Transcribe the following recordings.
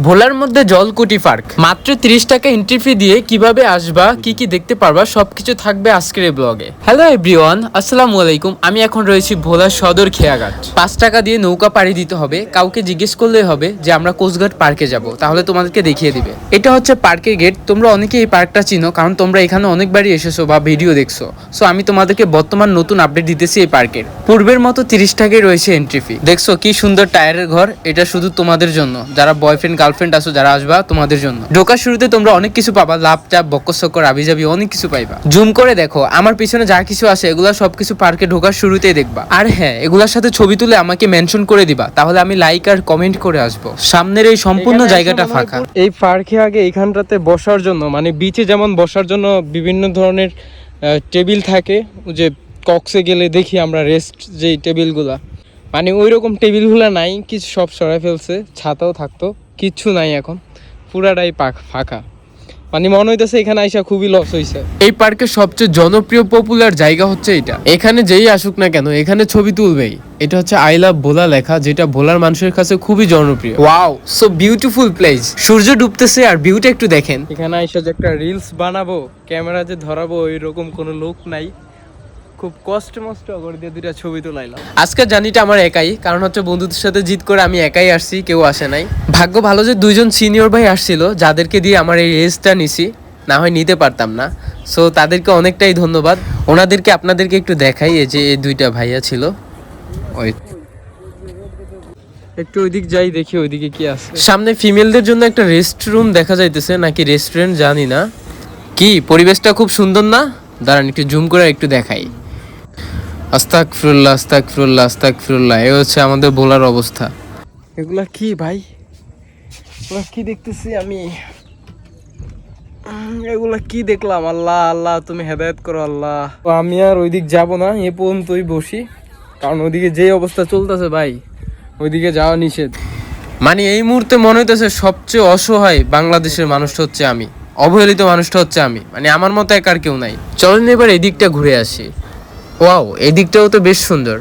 ভোলার মধ্যে জলকুটি পার্ক, মাত্র 30 টাকা এন্ট্রি ফি দিয়ে কিভাবে আসবা, কি কি দেখতে পারবা সবকিছু থাকবে আজকের এই ব্লগে। হ্যালো এভরিওয়ান, আসসালামু আলাইকুম। আমি এখন রয়েছি ভোলার সদর খেয়াঘাট। 5 টাকা দিয়ে নৌকা পাড়ি দিতে হবে। কাউকে জিজ্ঞেস করলেই হবে যে আমরা কোস্টগার্ড পার্কে যাব, তাহলে তোমাদেরকে দেখিয়ে দিবে। এটা হচ্ছে পার্কের গেট। তোমরা অনেকে এই পার্কটা চিনো, কারণ তোমরা এখানে অনেকবারই এসেছো বা ভিডিও দেখছো। সো আমি তোমাদেরকে বর্তমান নতুন আপডেট দিতেছি এই পার্কের। পূর্বের মতো 30 টাকায় রয়েছে এন্ট্রি ফি। দেখছো কি সুন্দর টায়ারের ঘর, এটা শুধু তোমাদের জন্য, যারা বয়ফ্রেন্ড গার্লফ্রেন্ড আছো, যারা আসবা তোমাদের জন্য। ঢোকার শুরুতে তোমরা অনেক কিছু পাবা, লাভ চাপ বক্কর আবিজাবি অনেক কিছু পাইবা। জুম করে দেখো আমার পিছনে যা কিছু আছে, এগুলা সবকিছু পার্কে ঢোকার শুরুতেই দেখবা। আর হ্যাঁ, এগুলার সাথে ছবি তুলে আমাকে মেনশন করে দিবা, তাহলে আমি লাইক আর কমেন্ট করে আসবো। সামনের এই সম্পূর্ণ জায়গাটা ফাঁকা। এই পার্কে আগে এইখানটাতে বসার জন্য, মানে বিচে যেমন বসার জন্য বিভিন্ন ধরনের টেবিল থাকে, যে কক্সে গেলে দেখি আমরা রেস্ট যেই টেবিলগুলা, মানে ওই রকম টেবিলগুলো নাই, কিছু সব সরাই ফেলছে। ছাতাও থাকতো, কিচ্ছু নাই এখন, পুরাটাই ফাঁকা। মানে মনে হইতেছে এখানে আইসা খুবই লস হইছে। এই পার্কের সবচেয়ে জনপ্রিয় পপুলার জায়গা হচ্ছে এটা। এখানে যেই আসুক না কেন এখানে ছবি তুলবেই। এটা হচ্ছে আই লাভ ভোলা লেখা, যেটা ভোলার মানুষের কাছে খুবই জনপ্রিয়। Wow, so beautiful place. সূর্য ডুবতেছে আর ভিউটা একটু দেখেন। এখানে আইসা যে একটা রিলস বানাবো, ক্যামেরা যে ধরাবো, এরকম কোনো লোক নাই। খুব কষ্ট করে দিয়ে দুইটা ছবি তোলাইলাম। আজকের জার্নিটা আমার একাই, কারণ হচ্ছে বন্ধুদের সাথে জিত করে আমি একাই আসছি, কেউ আসে নাই। ভাগ্য ভালো যে দুইজন সিনিয়র ভাই আসছিল, যাদেরকে দিয়ে আমার এই রেসটা নিছি, না হয় নিতে পারতাম না। সো তাদেরকে অনেকটাই ধন্যবাদ। ওনাদেরকে আপনাদেরকে একটু দেখাই। এই যে এই দুইটা ভাইয়া ছিল, ওই একটু ওইদিক যাই, দেখি ওইদিকে কি আছে। সামনে ফিমেলদের জন্য একটা রেস্ট রুম দেখা যাইতেছে, নাকি রেস্টুরেন্ট জানি না। কি পরিবেশটা খুব সুন্দর না? দাঁড়ান একটু জুম করে একটু দেখাই। আস্তাগফিরুল্লাহ আস্তাগফিরুল্লাহ আস্তাগফিরুল্লাহ। এই হচ্ছে আমাদের ভোলার অবস্থা। এগুলা কি ভাই, এগুলা কি দেখতেছি আমি? এগুলা কি দেখলাম? আল্লাহ আল্লাহ, তুমি হেদায়েত করো আল্লাহ। তো আমি আর ওইদিক যাব না, এ পর্যন্তই বসি, কারণ ওইদিকে যে অবস্থা চলতেছে ভাই, ওইদিকে যাওয়া নিষেধ। মানে এই মুহূর্তে মনে হইতেছে সবচেয়ে অসহায় বাংলাদেশের মানুষটা হচ্ছে আমি, অবহেলিত মানুষটা হচ্ছে আমি। মানে আমার মতো একার কেউ নাই। চলেন এবার এদিকটা ঘুরে আসি। ওয়াও, এই দিকটাও তো বেশ সুন্দর।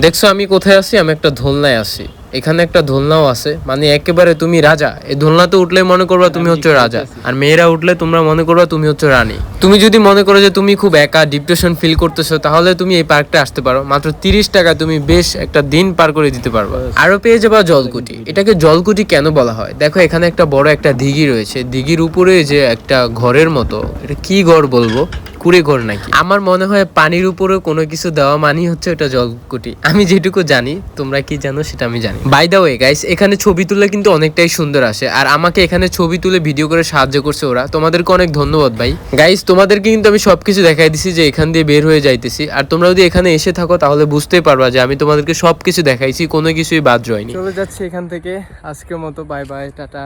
দেখছো আমি কোথায় আছি? আমি একটা দোলনায় আছি। এখানে একটা দোলনাও আছে, মানে একেবারে তুমি রাজা। এই দোলনাতে উঠলে মনে করবা তুমি হচ্ছে রাজা, আর মেয়েরা উঠলে তোমরা মনে করবা তুমি হচ্ছে রানী। তুমি যদি মনে করো যে তুমি খুব একা ডিপ্রেশন ফিল করতেছো, তাহলে তুমি এই পার্কটা আসতে পারো। মাত্র 30 টাকা তুমি বেশ একটা দিন পার করে দিতে পারবা। আরো পেয়ে যাবা জলকুটি। এটাকে জলকুটি কেন বলা হয়? দেখো এখানে একটা বড় একটা দিঘি রয়েছে, দিঘির উপরে যে একটা ঘরের মতো, এটা কি ঘর বলবো, কুড়ে ঘর নাকি? আমার মনে হয় পানির উপরে কোনো কিছু দেওয়া মানেই হচ্ছে এটা জলকুটি। আমি যেটুকু জানি, তোমরা কি জানো সেটা আমি জানি। বাই দ্য ওয়ে গাইস, এখানে ছবি তুলে কিন্তু অনেকটাই সুন্দর আসে, আর আমাকে এখানে ছবি তুলে ভিডিও করে সাহায্য করছে ওরা। তোমাদেরকে অনেক ধন্যবাদ ভাই। গাইস তোমাদেরকে কিন্তু আমি সবকিছু দেখাই দিছি যে এখান দিয়ে বের হয়ে যাইতেছি, আর তোমরা যদি এখানে এসে থাকো তাহলে বুঝতেই পারবা যে আমি তোমাদেরকে সবকিছু দেখাইছি, কোনো কিছুই বাদ যায়নি। চলে যাচ্ছি এখান থেকে আজকের মতো। Bye bye, tata.